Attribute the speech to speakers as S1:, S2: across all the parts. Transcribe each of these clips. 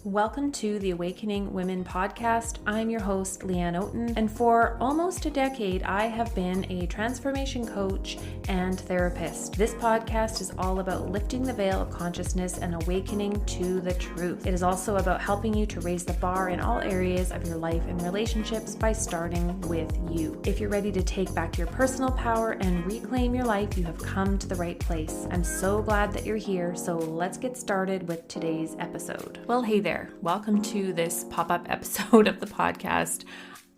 S1: Welcome to the Awakening Women podcast. I'm your host, Leanne Oaten, and for almost a decade, I have been a transformation coach and therapist. This podcast is all about lifting the veil of consciousness and awakening to the truth. It is also about helping you to raise the bar in all areas of your life and relationships by starting with you. If you're ready to take back your personal power and reclaim your life, you have come to the right place. I'm so glad that you're here, so let's get started with today's episode. Well, hey there. Welcome to this pop-up episode of the podcast.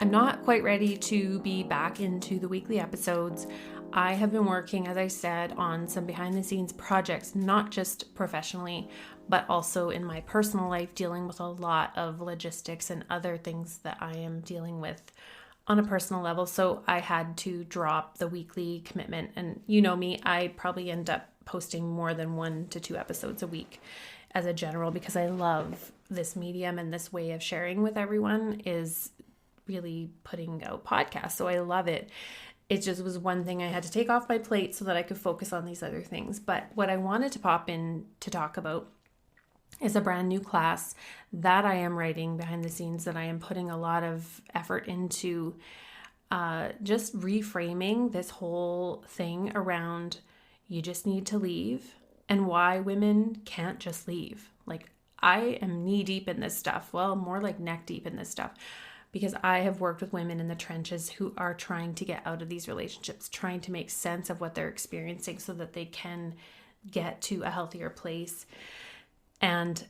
S1: I'm not quite ready to be back into the weekly episodes. I have been working, as I said, on some behind-the-scenes projects, not just professionally, but also in my personal life, dealing with a lot of logistics and other things that I am dealing with on a personal level. So I had to drop the weekly commitment. And you know me, I probably end up posting more than 1 to 2 episodes a week as a general, because I love this medium and this way of sharing with everyone is really putting out podcasts. So I love it. It just was one thing I had to take off my plate so that I could focus on these other things. But what I wanted to pop in to talk about is a brand new class that I am writing behind the scenes, that I am putting a lot of effort into, just reframing this whole thing around you just need to leave and why women can't just leave. Like, I am knee deep in this stuff. Well, more like neck deep in this stuff, because I have worked with women in the trenches who are trying to get out of these relationships, trying to make sense of what they're experiencing so that they can get to a healthier place. And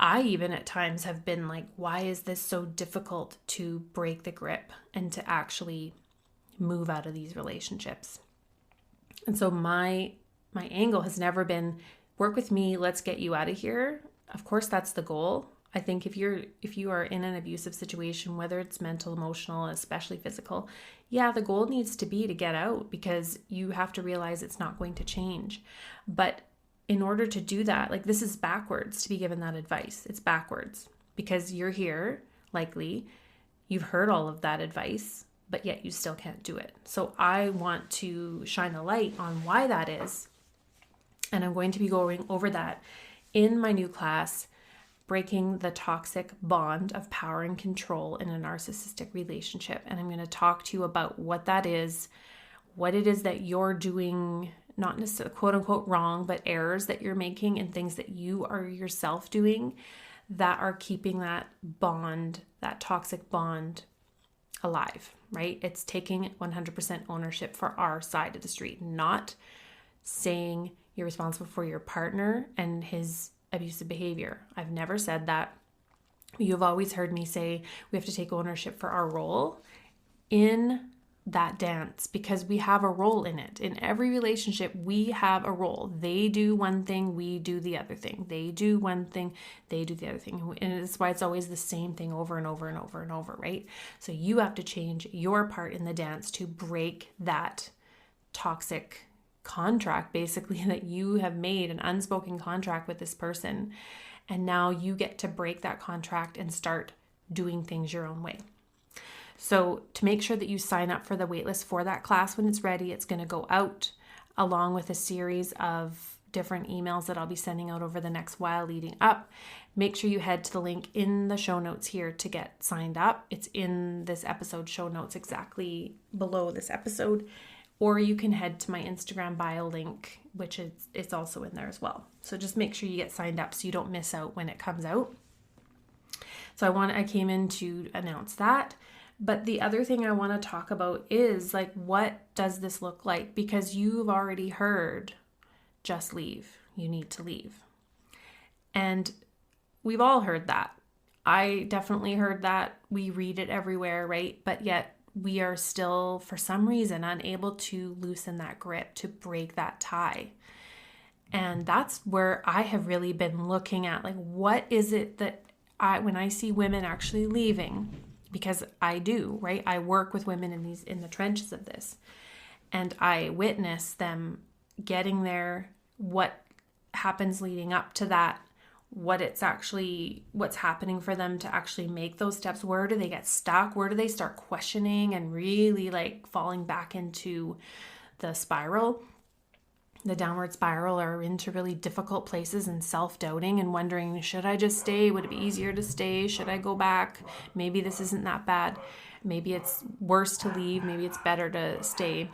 S1: I even at times have been like, why is this so difficult to break the grip and to actually move out of these relationships? And so my angle has never been, work with me, let's get you out of here. Of course, that's the goal. I think if you are in an abusive situation, whether it's mental, emotional, especially physical, yeah, the goal needs to be to get out, because you have to realize it's not going to change. But in order to do that, like, this is backwards to be given that advice. It's backwards because you're here, likely, you've heard all of that advice, but yet you still can't do it. So I want to shine a light on why that is. And I'm going to be going over that in my new class, Breaking the Toxic Bond of Power and Control in a Narcissistic Relationship. And I'm going to talk to you about what that is, what it is that you're doing, not necessarily quote unquote wrong, but errors that you're making and things that you are yourself doing that are keeping that bond, that toxic bond, alive, right? It's taking 100% ownership for our side of the street, not saying you're responsible for your partner and his abusive behavior. I've never said that. You've always heard me say we have to take ownership for our role in that dance, because we have a role in it. In every relationship, we have a role. They do one thing, we do the other thing. They do one thing, they do the other thing. And that's why it's always the same thing over and over and over and over, right? So you have to change your part in the dance to break that toxic contract, basically, that you have made, an unspoken contract with this person. And now you get to break that contract and start doing things your own way. So to make sure that you sign up for the waitlist for that class when it's ready, it's going to go out along with a series of different emails that I'll be sending out over the next while leading up. Make sure you head to the link in the show notes here to get signed up. It's in this episode show notes, exactly below this episode. Or you can head to my Instagram bio link, which it's also in there as well. So just make sure you get signed up so you don't miss out when it comes out. So I came in to announce that. But the other thing I want to talk about is, like, what does this look like? Because you've already heard, just leave. You need to leave. And we've all heard that. I definitely heard that. We read it everywhere, right? But yet we are still, for some reason, unable to loosen that grip, to break that tie. And that's where I have really been looking at, like, what is it that when I see women actually leaving, because I do, right? I work with women in the trenches of this, and I witness them getting there, what happens leading up to that, what's happening for them to actually make those steps. Where do they get stuck? Where do they start questioning and really, like, falling back into the spiral? the downward spiral or into really difficult places and self-doubting and wondering, should I just stay? Would it be easier to stay? Should I go back? Maybe this isn't that bad. Maybe it's worse to leave. Maybe it's better to stay.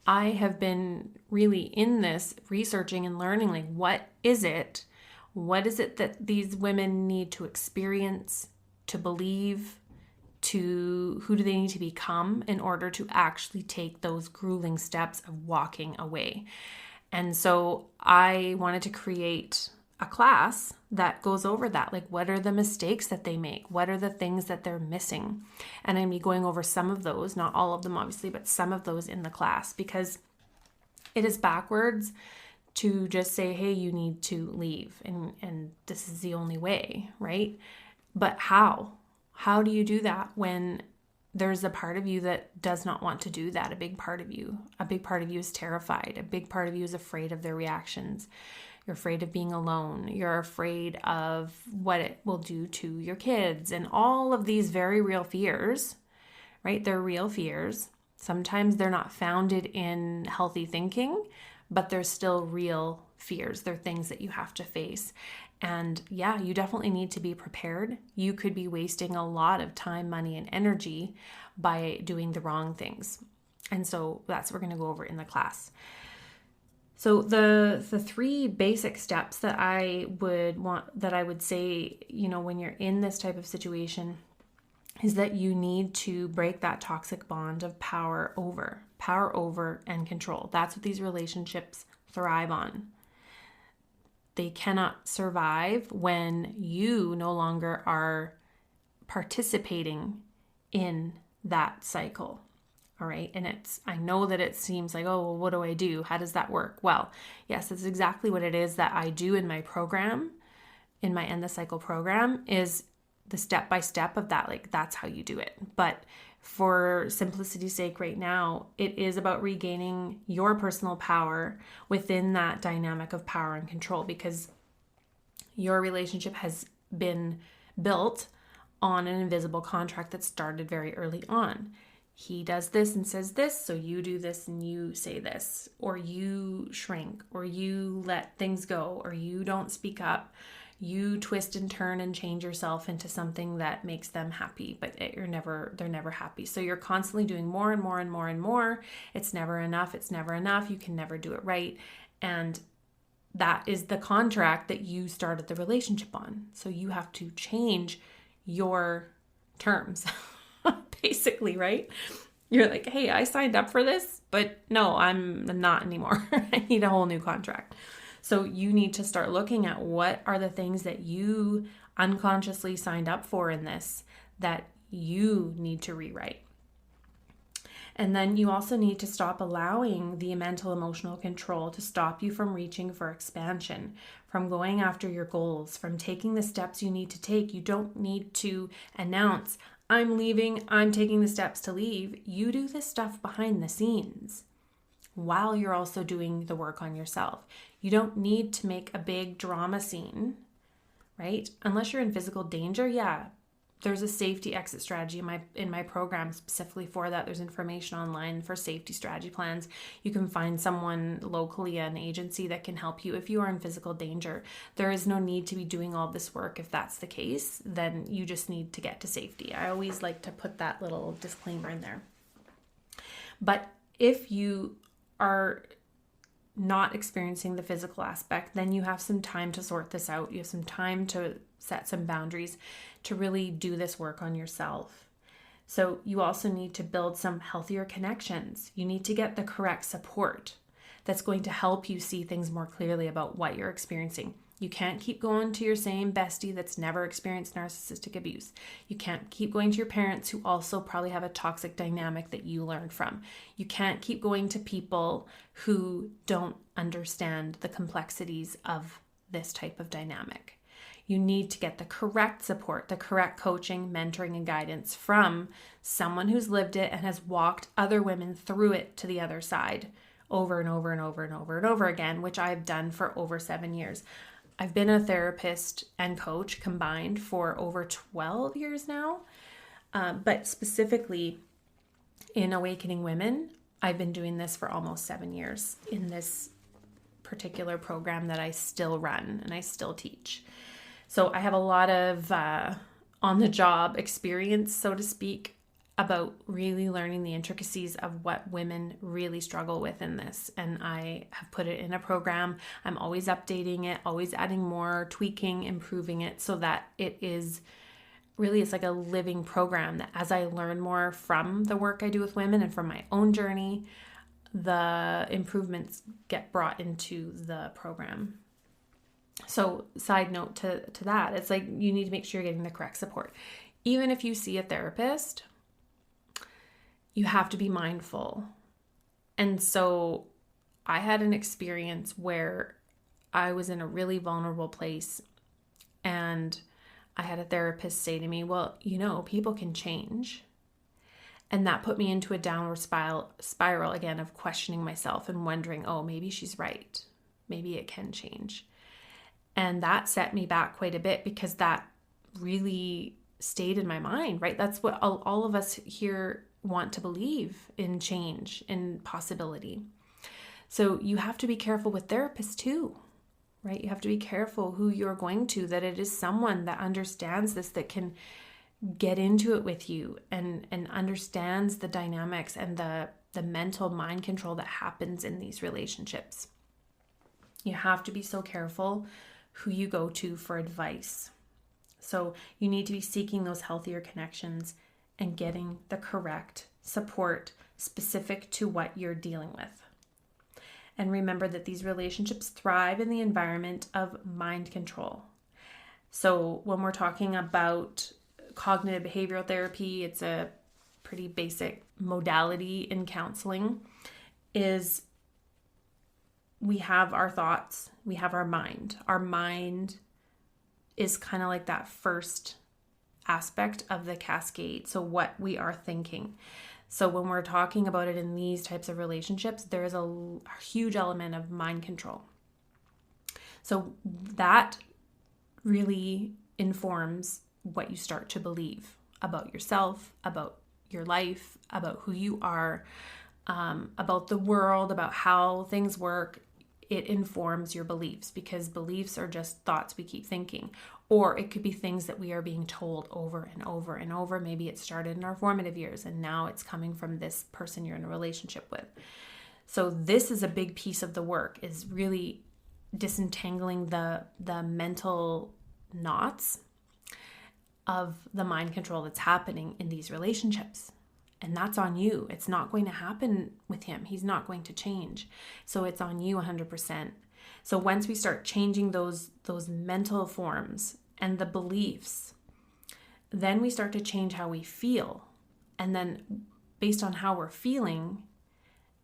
S1: I have been really in this researching and learning, like, what is it? What is it that these women need to experience, to believe, who do they need to become in order to actually take those grueling steps of walking away? And so I wanted to create a class that goes over that. Like, what are the mistakes that they make? What are the things that they're missing? And I'm going to be going over some of those, not all of them obviously, but some of those in the class, because it is backwards to just say, hey, you need to leave and this is the only way, right? But how? How do you do that when there's a part of you that does not want to do that? A big part of you is terrified. A big part of you is afraid of their reactions. You're afraid of being alone. You're afraid of what it will do to your kids and all of these very real fears, right? They're real fears. Sometimes they're not founded in healthy thinking, but they're still real fears. They're things that you have to face. And yeah, you definitely need to be prepared. You could be wasting a lot of time, money, and energy by doing the wrong things. And so that's what we're going to go over in the class. So the three basic steps that I would say, when you're in this type of situation, is that you need to break that toxic bond of power over and control. That's what these relationships thrive on. They cannot survive when you no longer are participating in that cycle. All right. And I know that it seems like, oh, well, what do I do? How does that work? Well, yes, that's exactly what it is that I do in my program, in my End the Cycle program, is the step-by-step of that. Like, that's how you do it. But for simplicity's sake right now, it is about regaining your personal power within that dynamic of power and control, because your relationship has been built on an invisible contract that started very early on. He does this and says this, so you do this and you say this, or you shrink, or you let things go, or you don't speak up. You twist and turn and change yourself into something that makes them happy, but they're never happy. So you're constantly doing more and more and more and more. It's never enough. You can never do it right. And that is the contract that you started the relationship on. So you have to change your terms, basically, right? You're like, hey, I signed up for this, but no, I'm not anymore. I need a whole new contract. So you need to start looking at what are the things that you unconsciously signed up for in this that you need to rewrite. And then you also need to stop allowing the mental emotional control to stop you from reaching for expansion, from going after your goals, from taking the steps you need to take. You don't need to announce, I'm leaving, I'm taking the steps to leave. You do this stuff behind the scenes while you're also doing the work on yourself. You don't need to make a big drama scene, right? Unless you're in physical danger, yeah. There's a safety exit strategy in my program specifically for that. There's information online for safety strategy plans. You can find someone locally, an agency that can help you if you are in physical danger. There is no need to be doing all this work. If that's the case, then you just need to get to safety. I always like to put that little disclaimer in there. But if you are not experiencing the physical aspect, then you have some time to sort this out. You have some time to set some boundaries to really do this work on yourself. So you also need to build some healthier connections. You need to get the correct support that's going to help you see things more clearly about what you're experiencing. You can't keep going to your same bestie that's never experienced narcissistic abuse. You can't keep going to your parents who also probably have a toxic dynamic that you learned from. You can't keep going to people who don't understand the complexities of this type of dynamic. You need to get the correct support, the correct coaching, mentoring, and guidance from someone who's lived it and has walked other women through it to the other side over and over and over and over and over again, which I've done for over 7 years. I've been a therapist and coach combined for over 12 years now, but specifically in Awakening Women, I've been doing this for almost 7 years in this particular program that I still run and I still teach. So I have a lot of on-the-job experience, so to speak, about really learning the intricacies of what women really struggle with in this. And I have put it in a program. I'm always updating it, always adding more, tweaking, improving it so that it is really, it's like a living program that as I learn more from the work I do with women and from my own journey, the improvements get brought into the program. So side note to that, it's like you need to make sure you're getting the correct support. Even if you see a therapist, you have to be mindful. And so I had an experience where I was in a really vulnerable place and I had a therapist say to me, well, people can change. And that put me into a downward spiral again of questioning myself and wondering, oh, maybe she's right. Maybe it can change. And that set me back quite a bit because that really stayed in my mind, right? That's what all of us here want to believe, in change, in possibility. So you have to be careful with therapists too, right? You have to be careful who you're going to, that it is someone that understands this, that can get into it with you and understands the dynamics and the mental mind control that happens in these relationships. You have to be so careful who you go to for advice. So you need to be seeking those healthier connections and getting the correct support specific to what you're dealing with. And remember that these relationships thrive in the environment of mind control. So when we're talking about cognitive behavioral therapy, it's a pretty basic modality in counseling, is we have our thoughts, we have our mind. Our mind is kind of like that first aspect of the cascade. So what we are thinking. So when we're talking about it in these types of relationships, there is a huge element of mind control. So that really informs what you start to believe about yourself, about your life, about who you are, about the world, about how things work. It informs your beliefs, because beliefs are just thoughts we keep thinking. Or it could be things that we are being told over and over and over. Maybe it started in our formative years and now it's coming from this person you're in a relationship with. So this is a big piece of the work, is really disentangling the mental knots of the mind control that's happening in these relationships. And that's on you. It's not going to happen with him. He's not going to change. So it's on you 100%. So once we start changing those mental forms and the beliefs, then we start to change how we feel. And then based on how we're feeling,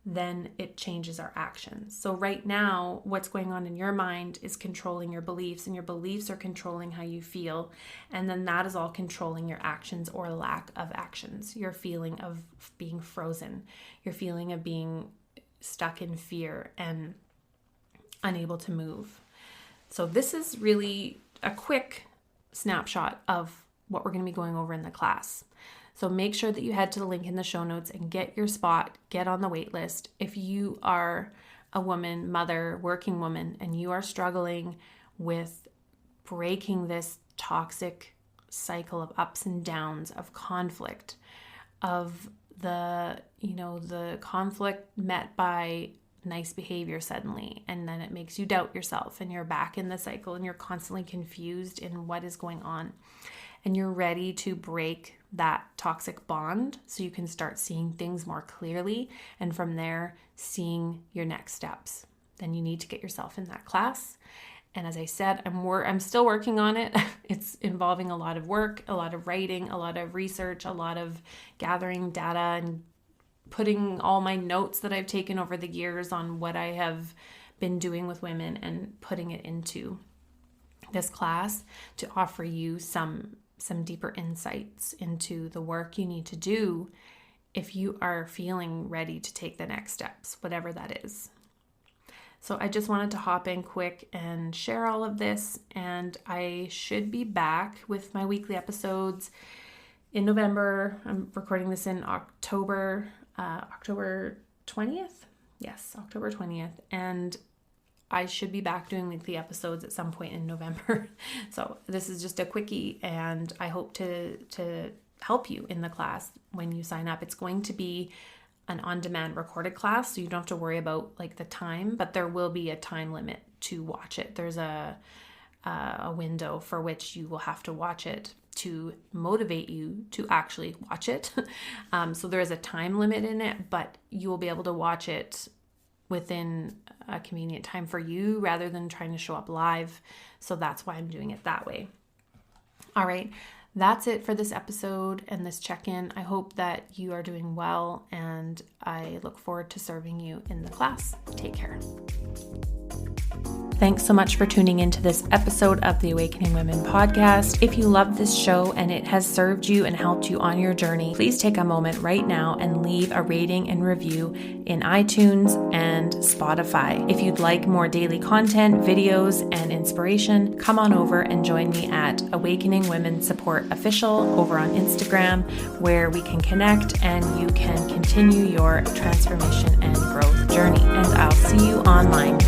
S1: then it changes our actions. So right now, what's going on in your mind is controlling your beliefs, and your beliefs are controlling how you feel. And then that is all controlling your actions or lack of actions. Your feeling of being frozen, your feeling of being stuck in fear and unable to move. So this is really a quick snapshot of what we're going to be going over in the class. So make sure that you head to the link in the show notes and get your spot, get on the wait list. If you are a woman, mother, working woman, and you are struggling with breaking this toxic cycle of ups and downs, of conflict, of the conflict met by nice behavior suddenly, and then it makes you doubt yourself and you're back in the cycle and you're constantly confused in what is going on, and you're ready to break that toxic bond so you can start seeing things more clearly, and from there seeing your next steps, then you need to get yourself in that class. And as I said, I'm still working on it. It's involving a lot of work, a lot of writing, a lot of research, a lot of gathering data and putting all my notes that I've taken over the years on what I have been doing with women and putting it into this class to offer you some deeper insights into the work you need to do if you are feeling ready to take the next steps, whatever that is. So I just wanted to hop in quick and share all of this, and I should be back with my weekly episodes in November. I'm recording this in October 20th. Yes, October 20th. And I should be back doing weekly episodes at some point in November. So this is just a quickie, and I hope to help you in the class when you sign up. It's going to be an on-demand recorded class, so you don't have to worry about like the time, but there will be a time limit to watch it. There's a window for which you will have to watch it to motivate you to actually watch it. So there is a time limit in it, but you will be able to watch it within a convenient time for you rather than trying to show up live. So that's why I'm doing it that way. All right. That's it for this episode and this check-in. I hope that you are doing well, and I look forward to serving you in the class. Take care. Thanks so much for tuning into this episode of the Awakening Women podcast. If you love this show and it has served you and helped you on your journey, please take a moment right now and leave a rating and review in iTunes and Spotify. If you'd like more daily content, videos, and inspiration, come on over and join me at Awakening Women Support Official over on Instagram, where we can connect and you can continue your transformation and growth journey. And I'll see you online.